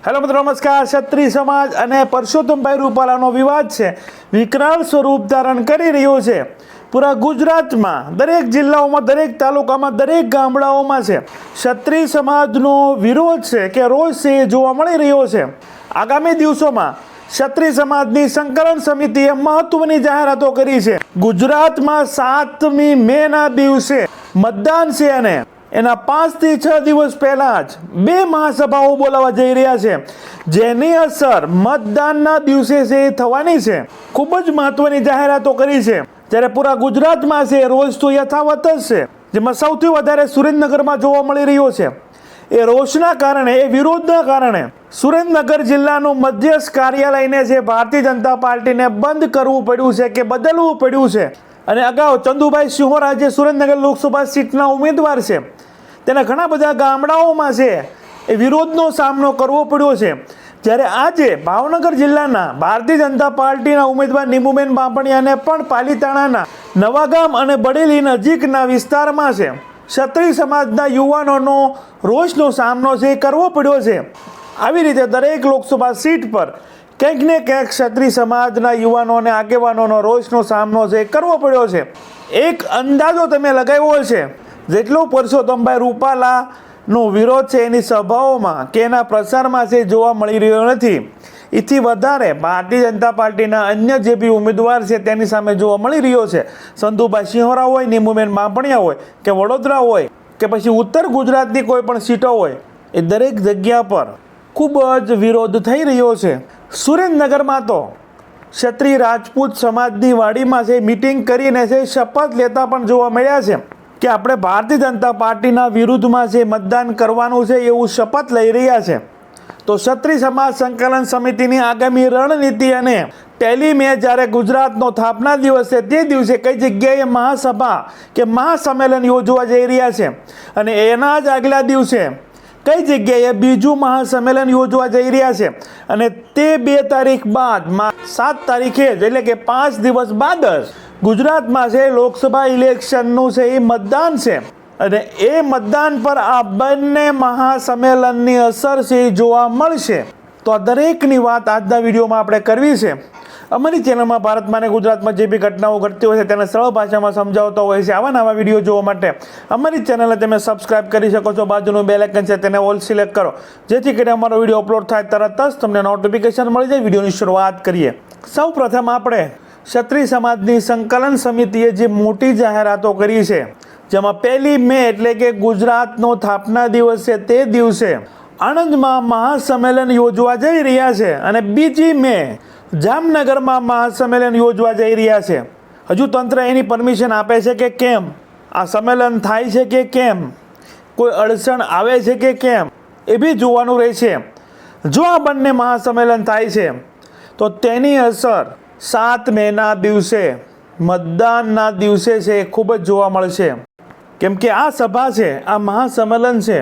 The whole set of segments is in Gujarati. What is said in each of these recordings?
હેલો મિત્રો, નમસ્કાર. ક્ષત્રિય સમાજ અને પરસોત્તમભાઈ રૂપાલાનો વિવાદ છે વિકરાળ સ્વરૂપ ધારણ કરી રહ્યો છે. પૂરા ગુજરાતમાં દરેક જિલ્લાઓમાં, દરેક તાલુકામાં, દરેક ગામડાઓમાં છે ક્ષત્રિય સમાજનો વિરોધ છે કે રોષ છે એ જોવા મળી રહ્યો છે. આગામી દિવસોમાં ક્ષત્રિય સમાજની સંકલન સમિતિએ મહત્વની જાહેરાતો કરી છે. ગુજરાતમાં 7મી મેના દિવસે મતદાન છે અને એના 5 થી 6 દિવસ પહેલા જ 2 મહાસભાઓ બોલાવવા જઈ રહ્યા છે, જેની અસર મતદાનના દિવસે છે એ થવાની છે. ખૂબ જ મહત્વની જાહેરાતો કરી છે. જ્યારે પૂરા ગુજરાતમાં છે રોષ તો યથાવત જ છે, જેમાં સૌથી વધારે સુરેન્દ્રનગરમાં જોવા મળી રહ્યો છે. એ રોષના કારણે, એ વિરોધના કારણે સુરેન્દ્રનગર જિલ્લાનું મધ્યસ્થ કાર્યાલયને છે ભારતીય જનતા પાર્ટીને બંધ કરવું પડ્યું છે કે બદલવું પડ્યું છે. અને અગાઉ ચંદુભાઈ સિંહોરા જે સુરેન્દ્રનગર લોકસભા સીટના ઉમેદવાર છે, તેના ઘણા બધા ગામડાઓમાં છે એ વિરોધનો સામનો કરવો પડ્યો છે. જ્યારે આજે ભાવનગર જિલ્લાના ભારતીય જનતા પાર્ટીના ઉમેદવાર નીમુબેન બાંભણિયાને પણ પાલીતાણાના નવાગામ અને બડેલી નજીકના વિસ્તારમાં છે ક્ષત્રિય સમાજના યુવાનોનો રોષનો સામનો છે એ કરવો પડ્યો છે. આવી રીતે દરેક લોકસભા સીટ પર કંઈક ને કંઈક ક્ષત્રિય સમાજના યુવાનો અને આગેવાનોનો રોષનો સામનો છે એ કરવો પડ્યો છે. એક અંદાજો તમે લગાવ્યો છે, જેટલો પરસોત્તમભાઈ રૂપાલાનો વિરોધ છે એની સભાઓમાં કે એના પ્રસારમાં છે જોવા મળી રહ્યો નથી. એથી વધારે ભારતીય જનતા પાર્ટીના અન્ય જે બી ઉમેદવાર છે તેની સામે જોવા મળી રહ્યો છે. ચંદુભાઈ સિંહોરા હોય, નીમુબેન બાંભણિયા હોય કે વડોદરા હોય કે પછી ઉત્તર ગુજરાતની કોઈ પણ સીટો હોય, એ દરેક જગ્યા પર ખૂબ જ વિરોધ થઈ રહ્યો છે. સુરેન્દ્રનગરમાં તો ક્ષત્રિય રાજપૂત સમાજની વાડીમાં છે મિટિંગ કરીને છે શપથ લેતા પણ જોવા મળ્યા છે કે આપણે ભારતીય જનતા પાર્ટીના વિરુદ્ધમાં છે મતદાન કરવાનું છે એવું શપથ લઈ રહ્યા છે. તો ક્ષત્રિય સમાજ સંકલન સમિતિની આગામી રણનીતિ અને પહેલી મે જ્યારે ગુજરાતનો સ્થાપના દિવસ છે તે દિવસે કઈ જગ્યાએ મહાસભા કે મહાસંમેલન યોજવા જઈ રહ્યા છે અને એના જ આગલા દિવસે કઈ જગ્યાએ બીજું મહાસંમેલન યોજવા જઈ રહ્યા છે અને તે 2 તારીખ બાદ 7 તારીખે જ, એટલે કે 5 દિવસ બાદ જ ગુજરાતમાં છે લોકસભા ઇલેક્શનનું છે એ મતદાન છે. અને એ મતદાન પર આ બંને મહાસંમેલનની અસર છે એ જોવા મળશે. તો આ દરેકની વાત આજના વિડીયોમાં આપણે કરવી છે. અમારી ચેનલમાં ભારતમાં અને ગુજરાતમાં જે બી ઘટનાઓ ઘટતી હોય છે તેને સરળ ભાષામાં સમજાવતા હોય છે. આવા નવા વિડીયો જોવા માટે અમારી ચેનલને તમે સબસ્ક્રાઇબ કરી શકો છો. બાજુનું બેલ આઇકન છે તેને ઓલ સિલેક્ટ કરો, જેથી કરીને અમારો વિડીયો અપલોડ થાય તરત જ તમને નોટિફિકેશન મળી જાય. વિડીયોની શરૂઆત કરીએ. સૌ પ્રથમ આપણે ક્ષત્રિય સમાજની સંકલન સમિતિએ જે મોટી જાહેરાતો કરી છે, જેમાં 1 મે એટલે કે ગુજરાતનો સ્થાપના દિવસ છે તે દિવસે આણંદમાં મહાસંમેલન યોજવા જઈ રહ્યા છે અને 2 મે જામનગરમાં મહાસંમેલન યોજવા જઈ રહ્યા છે. હજુ તંત્ર એની પરમિશન આપે છે કે કેમ, આ સંમેલન થાય છે કે કેમ, કોઈ અડચણ આવે છે કે કેમ, એ બી જોવાનું રહેશે. જો આ બંને મહાસંમેલન થાય છે તો તેની અસર 7 મેના દિવસે મતદાનના દિવસે છે એ ખૂબ જ જોવા મળશે. કેમ કે આ સભા છે, આ મહાસંમેલન છે,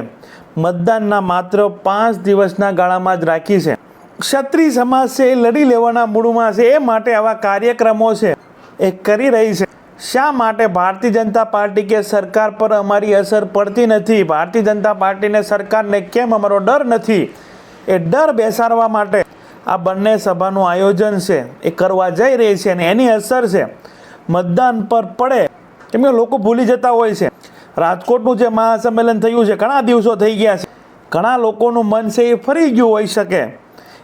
મતદાનના માત્ર 5 દિવસના ગાળામાં જ રાખી છે. ક્ષત્રિય સમાજ છે એ લડી લેવાના મૂડમાં છે, એ માટે આવા કાર્યક્રમો છે એ કરી રહી છે. શા માટે ભારતીય જનતા પાર્ટી કે સરકાર પર અમારી અસર પડતી નથી, ભારતીય જનતા પાર્ટીને સરકારને કેમ અમારો ડર નથી, એ ડર બેસાડવા માટે આ બંને સભાનું આયોજન છે એ કરવા જઈ રહી છે. અને એની અસર છે મતદાન પર પડે. કેમ કે લોકો ભૂલી જતા હોય છે, રાજકોટનું જે મહાસંમેલન થયું છે ઘણા દિવસો થઈ ગયા છે, ઘણા લોકોનું મન છે એ ફરી ગયું હોઈ શકે.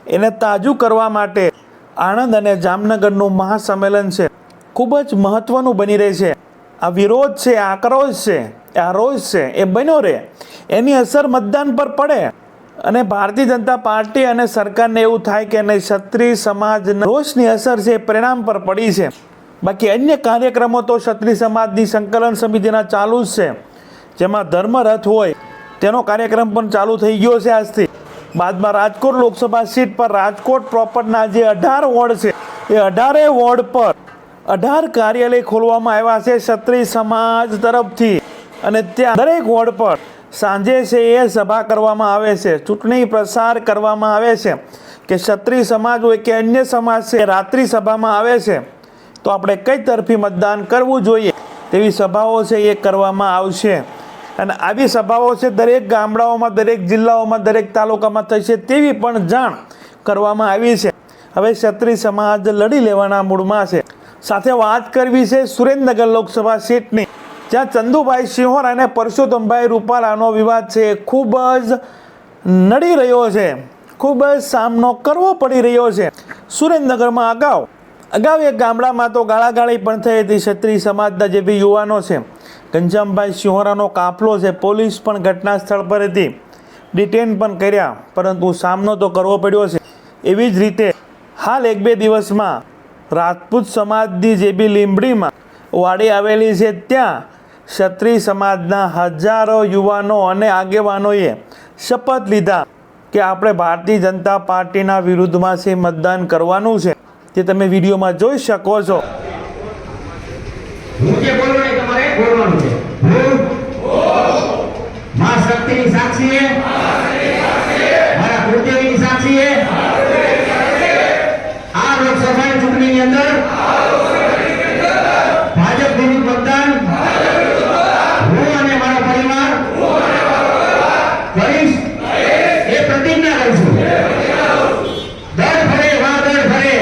એને તાજું કરવા માટે આણંદ અને જામનગરનું મહાસંમેલન છે ખૂબ જ મહત્વનું બની રહે છે. આ વિરોધ છે, આક્રોશ છે, આ રોષ છે એ બન્યો રહે, એની અસર મતદાન પર પડે અને ભારતીય જનતા પાર્ટી અને સરકારને એવું થાય કે નહીં, ક્ષત્રિય સમાજના રોષની અસર છે એ પરિણામ પર પડી છે. બાકી અન્ય કાર્યક્રમો તો ક્ષત્રિય સમાજની સંકલન સમિતિના ચાલુ જ છે, જેમાં ધર્મરથ હોય તેનો કાર્યક્રમ પણ ચાલુ થઈ ગયો છે આજથી. બાદમાં રાજકોટ લોકસભા સીટ પર રાજકોટ પ્રોપરના જે 18 વોર્ડ છે એ 18 વોર્ડ પર 18 કાર્યાલય ખોલવામાં આવ્યા છે ક્ષત્રિય સમાજ તરફથી. અને ત્યાં દરેક વોર્ડ પર સાંજે છે એ સભા કરવામાં આવે છે, ચૂંટણી પ્રસાર કરવામાં આવે છે કે ક્ષત્રિય સમાજ હોય કે અન્ય સમાજ છે રાત્રિ સભામાં આવે છે તો આપણે કઈ તરફી મતદાન કરવું જોઈએ તેવી સભાઓ છે એ કરવામાં આવશે. અને આવી સભાઓ છે દરેક ગામડાઓમાં, દરેક જિલ્લાઓમાં, દરેક તાલુકામાં થશે તેવી પણ જાણ કરવામાં આવી છે. હવે ક્ષત્રિય સમાજ લડી લેવાના મૂડમાં છે. સાથે વાત કરવી છે સુરેન્દ્રનગર લોકસભા સીટની, જ્યાં ચંદુભાઈ સિંહોરા અને પરસોત્તમભાઈ રૂપાલાનો વિવાદ છે ખૂબ જ નડી રહ્યો છે, ખૂબ જ સામનો કરવો પડી રહ્યો છે. સુરેન્દ્રનગરમાં અગાઉ એક ગામડામાં તો ગાળાગાળી પણ થઈ હતી. ક્ષત્રિય સમાજના જે બી યુવાનો છે, ઘનશ્યામભાઈ સિંહોરાનો કાફલો છે, પોલીસ પણ ઘટના સ્થળ પર હતી, ડિટેન પણ કર્યા, પરંતુ સામનો તો કરવો પડ્યો છે. એવી જ રીતે હાલ 1-2 દિવસમાં રાજપૂત સમાજની જે બી લીંબડીમાં વાડી આવેલી છે, ત્યાં ક્ષત્રિય સમાજના હજારો યુવાનો અને આગેવાનોએ શપથ લીધા કે આપણે ભારતીય જનતા પાર્ટીના વિરુદ્ધમાં છે મતદાન કરવાનું છે, જે તમે વિડીયોમાં જોઈ શકો છો. હું જે બોલું ને તમારે બોલવાનું છે. માં શક્તિની સાક્ષીએ, મારા કુળદેવીની સાક્ષીએ, આ લોકસભાની ચૂંટણીની અંદર ભાજપ વિરુદ્ધ મતદાન હું અને મારો પરિવાર કરીશ એ પ્રતિજ્ઞા કરું છું. દર ફરે વાહ દર ફરે,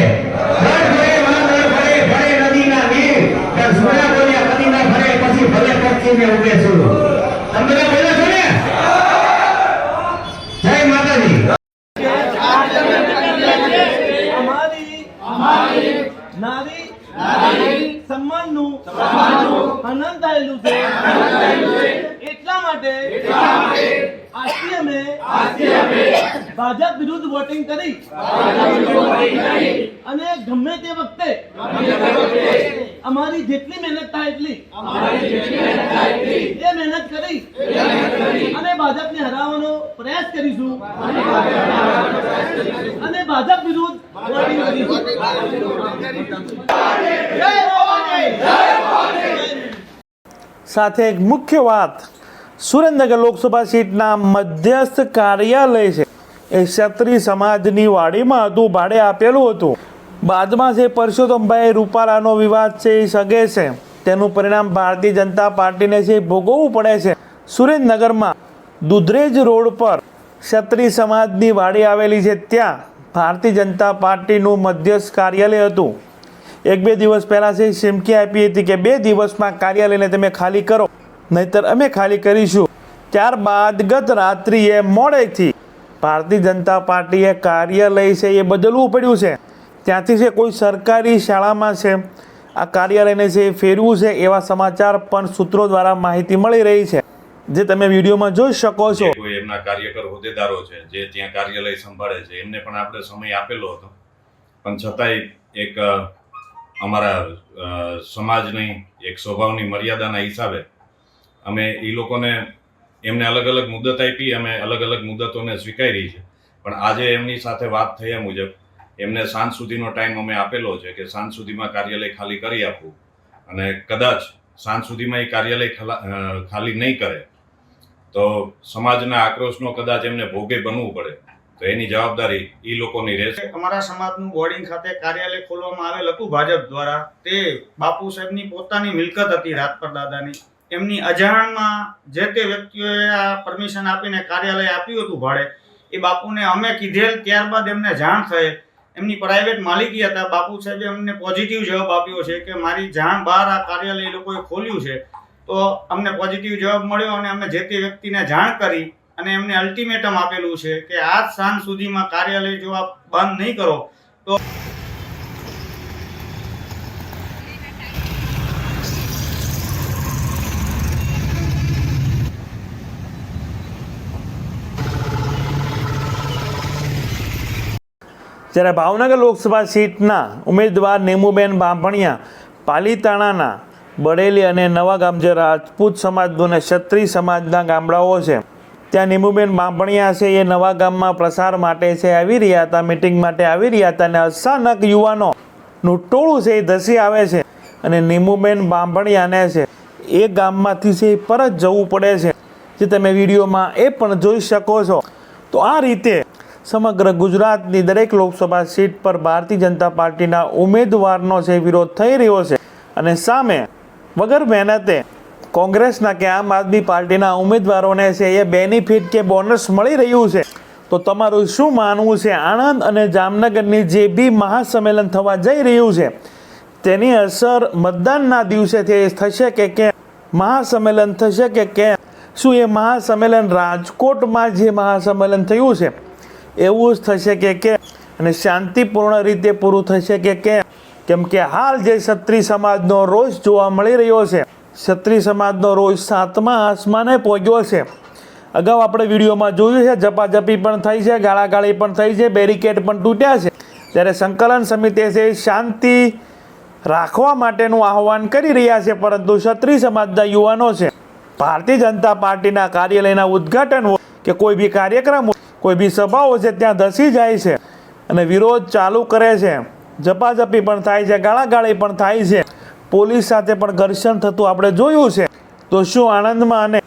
દર ફરે વાહ દર ફરે, ફરે નદીના નીર, પણ સૂર્ય બોલ્યા કદી ના ફરે, પછી ભલે પક્ષીને ઉગે છું. તમે બધા બોલો છો ને? જય માતાજી. નારી સન્માનનું આનંદ થયેલું છે. એટલા માટે આજથી અમે ભાજપ વિરુદ્ધ વોટિંગ કરી અને ગમે તે વખતે અમારી જેટલી મહેનત થાય એટલી એ મહેનત કરી અને ભાજપને હરાવવાનો પ્રયાસ કરીશું અને ભાજપ વિરુદ્ધ વોટિંગ કરીશું. સાથે એક મુખ્ય વાત, સુરેન્દ્રનગર લોકસભા સીટના મધ્યસ્થ કાર્યાલય છે એ ક્ષત્રિય સમાજની વાડીમાં હતું, ભાડે આપેલું હતું. બાદમાં છે પરસોત્તમભાઈ રૂપાલાનો વિવાદ છે એ સગે છે, તેનું પરિણામ ભારતીય જનતા પાર્ટીને છે ભોગવવું પડે છે. સુરેન્દ્રનગરમાં દુધરેજ રોડ પર ક્ષત્રિય સમાજની વાડી આવેલી છે, ત્યાં ભારતીય જનતા પાર્ટીનું મધ્યસ્થ કાર્યાલય હતું. 1-2 દિવસ પહેલાં છે ચીમકી આપી હતી કે 2 દિવસમાં કાર્યાલયને તમે ખાલી કરો, નહીંતર અમે ખાલી કરીશું. ત્યારબાદ ગત રાત્રિએ મોડેથી ભારતીય જનતા પાર્ટીએ કાર્યાલય છે એ બદલવું પડ્યું છે. ત્યાંથી છે કોઈ સરકારી શાળામાં છે આ કાર્યાલયને છે ફેરવું છે, એવા સમાચાર પણ સૂત્રો દ્વારા માહિતી મળી રહી છે, જે તમે વિડીયોમાં જોઈ શકો છો. કોઈ એમના કાર્યકર હોદ્દેદારો છે જે ત્યાં કાર્યાલય સંભાળે છે, એમને પણ આપણે સમય આપેલો હતો, પણ છતાંય એક અમારા સમાજની એક સ્વભાવની મર્યાદાના હિસાબે અમે એ લોકોને એમને અલગ અલગ મુદત આપી, અમે અલગ અલગ મુદતોને સ્વીકારી છે. પણ આજે એમની સાથે વાત થયા મુજબ એમને સાંજ સુધીનો ટાઈમ અમે આપેલો છે કે સાંજ સુધીમાં કાર્યાલય ખાલી કરી આપવું, અને કદાચ સાંજ સુધીમાં એ કાર્યાલય ખાલી નહીં કરે તો સમાજના આક્રોશનો કદાચ એમને ભોગે બનવું પડે, તો એની જવાબદારી એ લોકોની રહેશે. અમારા સમાજનું બોર્ડિંગ ખાતે કાર્યાલય ખોલવામાં આવેલ હતું ભાજપ દ્વારા. તે બાપુ સાહેબની પોતાની મિલકત હતી, રાજપર દાદાની. એમની અજાણમાં જે તે વ્યક્તિઓએ આ પરમિશન આપીને કાર્યાલય આપ્યું હતું ભાડે, એ બાપુને અમે કીધેલ, ત્યારબાદ એમને જાણ થયેલ. એમની પ્રાઇવેટ માલિકી હતા. બાપુ સાહેબે અમને પોઝિટિવ જવાબ આપ્યો છે કે મારી જાણ બહાર આ કાર્યાલય લોકોએ ખોલ્યું છે, તો અમને પોઝિટિવ જવાબ મળ્યો અને અમે જે તે વ્યક્તિને જાણ કરી અને એમને અલ્ટિમેટમ આપેલું છે કે આજ સાંજ સુધીમાં કાર્યાલય જો આપ બંધ નહીં કરો તો જ્યારે ભાવનગર લોકસભા સીટના ઉમેદવાર નેમુબેન બાંભણિયા પાલીતાણાના બડેલી અને નવા ગામ, જે રાજપૂત સમાજનું અને ક્ષત્રિય સમાજના ગામડાઓ છે, ત્યાં નેમુબેન બાંભણિયા છે એ નવા ગામમાં પ્રસાર માટે છે આવી રહ્યા હતા, મિટિંગ માટે આવી રહ્યા હતા, અને અચાનક યુવાનોનું ટોળું છે એ ધસી આવે છે અને નેમુબેન બાંભણિયાને છે એ ગામમાંથી છે પરત જવું પડે છે, જે તમે વિડીયોમાં એ પણ જોઈ શકો છો. તો આ રીતે સમગ્ર ગુજરાતની દરેક લોકસભા સીટ પર ભારતીય જનતા પાર્ટીના ઉમેદવારનો છે વિરોધ થઈ રહ્યો છે, અને સામે વગર મહેનતે કોંગ્રેસના કે આમ આદમી પાર્ટીના ઉમેદવારોને છે એ બેનિફિટ કે બોનસ મળી રહ્યું છે, તો તમારું શું માનવું છે? આણંદ અને જામનગરની જે બી મહાસંમેલન થવા જઈ રહ્યું છે તેની અસર મતદાનના દિવસે થશે કે કેમ? મહાસંમેલન થશે કે કેમ? શું એ મહાસંમેલન રાજકોટમાં જે મહાસંમેલન થયું છે એવું જ થશે કે કેમ? અને શાંતિપૂર્ણ રીતે પૂરું થશે કે કેમ? કેમ કે હાલ જે ક્ષત્રિય સમાજનો રોષ જોવા મળી રહ્યો છે, ક્ષત્રિય સમાજનો રોષ 7મા આસમાને પહોંચ્યો છે. અગાઉ આપણે વિડીયોમાં જોયું છે, ઝપાઝપી પણ થઈ છે, ગાળાગાળી પણ થઈ છે, બેરિકેડ પણ તૂટ્યા છે. ત્યારે સંકલન સમિતિ છે શાંતિ રાખવા માટેનું આહવાન કરી રહ્યા છે, પરંતુ ક્ષત્રિય સમાજના યુવાનો છે ભારતીય જનતા પાર્ટીના કાર્યાલયના ઉદ્ઘાટન હોય કે કોઈ બી કાર્યક્રમ હોય, કોઈ બી સભાઓ છે ત્યાં ધસી જાય છે અને વિરોધ ચાલુ કરે છે. ઝપાઝપી પણ થાય છે, ગાળાગાળી પણ થાય છે, પોલીસ સાથે પણ ઘર્ષણ થતું આપણે જોયું છે. તો શું આણંદમાં અને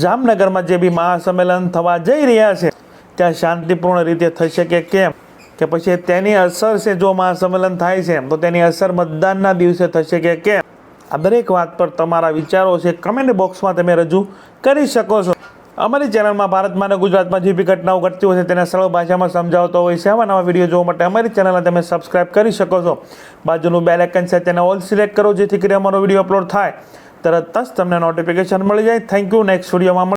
જામનગરમાં જે બી મહાસંમેલન થવા જઈ રહ્યા છે ત્યાં શાંતિપૂર્ણ રીતે થશે કે કેમ? કે પછી તેની અસર છે, જો મહાસંમેલન થાય છે તો તેની અસર મતદાનના દિવસે થશે કે કેમ? આ દરેક વાત પર તમારા વિચારો છે કમેન્ટ બોક્સમાં તમે રજૂ કરી શકો છો. અમારી ચેનલમાં ભારતમાં અને ગુજરાતમાં જે બી ઘટનાઓ ઘટતી હોય છે તેને સરળ ભાષામાં સમજાવતો હોય છે. આવા નવા વિડીયો જોવા માટે અમારી ચેનલને તમે સબસ્ક્રાઇબ કરી શકો છો. બાજુનું બેલ આઇકન છે તેને ઓલ સિલેક્ટ કરો, જેથી કરી અમારો વિડીયો અપલોડ થાય તરત જ તમને નોટિફિકેશન મળી જાય. Thank you. નેક્સ્ટ વિડીયોમાં